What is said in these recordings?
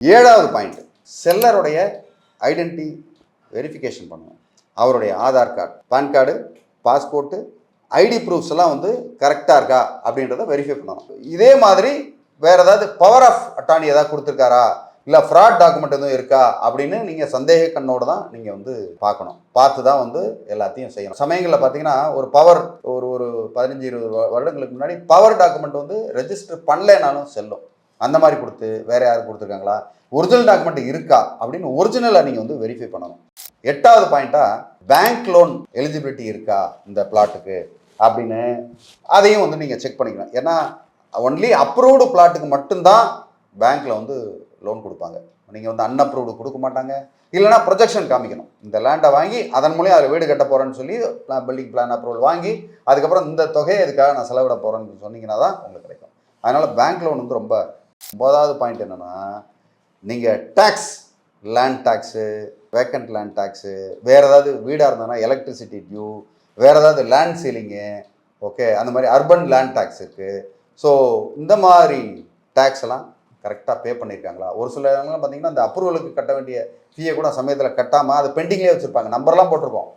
ஏழாவது point, செல்லருடைய identity verification பண்ணணும். அவருடைய Aadhaar card, PAN card, passport, ID proofs எல்லாம் வந்து கரெக்டாக இருக்கா அப்படின்றத வெரிஃபை பண்ணணும். இதே மாதிரி வேறு ஏதாவது பவர் ஆஃப் அட்டார்னி ஏதாவது கொடுத்துருக்காரா, இல்லை ஃப்ராட் டாக்குமெண்ட் எதுவும் இருக்கா அப்படின்னு நீங்கள் சந்தேக கண்ணோடு தான் நீங்கள் வந்து பார்க்கணும். பார்த்து தான் வந்து எல்லாத்தையும் செய்யணும். சமயங்களில் பார்த்தீங்கன்னா ஒரு பவர் ஒரு 15-20 வருடங்களுக்கு முன்னாடி பவர் டாக்குமெண்ட் வந்து ரெஜிஸ்டர் பண்ணலைனாலும் செல்லும். அந்த மாதிரி கொடுத்து வேறு யாரும் கொடுத்துருக்காங்களா, ஒரிஜினல் டாக்குமெண்ட் இருக்கா அப்படின்னு ஒரிஜினலை நீங்கள் வந்து வெரிஃபை பண்ணணும். எட்டாவது பாயிண்ட்டாக பேங்க் லோன் எலிஜிபிலிட்டி இருக்கா இந்த பிளாட்டுக்கு அப்படின்னு அதையும் வந்து நீங்கள் செக் பண்ணிக்கணும். ஏன்னா ஒன்லி அப்ரூவ்டு பிளாட்டுக்கு மட்டும்தான் பேங்க்கில் வந்து லோன் கொடுப்பாங்க. நீங்கள் வந்து அன்அப்ரூவ்டு கொடுக்க மாட்டாங்க. இல்லைனா ப்ரொஜெக்ஷன் காமிக்கணும். இந்த லேண்டை வாங்கி அதன் மூலியம் அதில் வீடு கட்ட போகிறேன்னு சொல்லி பில்டிங் பிளான் அப்ரூவல் வாங்கி அதுக்கப்புறம் இந்த தொகையை இதுக்காக நான் செலவிட போகிறேன்னு சொன்னீங்கன்னா தான் உங்களுக்கு கிடைக்கும். அதனால் பேங்க் லோன் வந்து ரொம்ப. 9வது பாயிண்ட் என்னென்னா, நீங்கள் tax, land tax, vacant land tax, வேறு ஏதாவது வீடாக இருந்ததுன்னா எலக்ட்ரிசிட்டி டியூ, வேறு ஏதாவது லேண்ட் சீலிங்கு, ஓகே, அந்த மாதிரி அர்பன் லேண்ட் டேக்ஸ் இருக்குது. ஸோ இந்த மாதிரி டேக்ஸ் எல்லாம் கரெக்டாக பே பண்ணியிருக்காங்களா. ஒரு சில இடங்கள்லாம் பார்த்தீங்கன்னா அந்த அப்ரூவலுக்கு கட்ட வேண்டிய ஃபீயை கூட சமயத்தில் கட்டாமல் அது பெண்டிங்லேயே வச்சுருப்பாங்க. நம்பர்லாம் போட்டிருக்கோம்,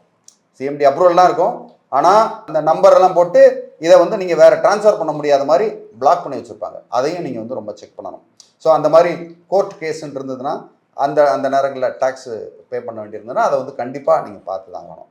சிஎம்டி அப்ரூவல்லாம் இருக்கும், ஆனால் அந்த நம்பரெல்லாம் போட்டு இதை வந்து நீங்கள் வேறு ட்ரான்ஸ்ஃபர் பண்ண முடியாத மாதிரி பிளாக் பண்ணி வச்சுருப்பாங்க. அதையும் நீங்கள் வந்து ரொம்ப செக் பண்ணணும். ஸோ அந்த மாதிரி கோர்ட் கேஸுன்னு இருந்ததுன்னா அந்த அந்த நேரங்களில் டேக்ஸு பே பண்ண வேண்டியிருந்ததுன்னா அதை வந்து கண்டிப்பாக நீங்கள் பார்த்து தான் ஆகணும்.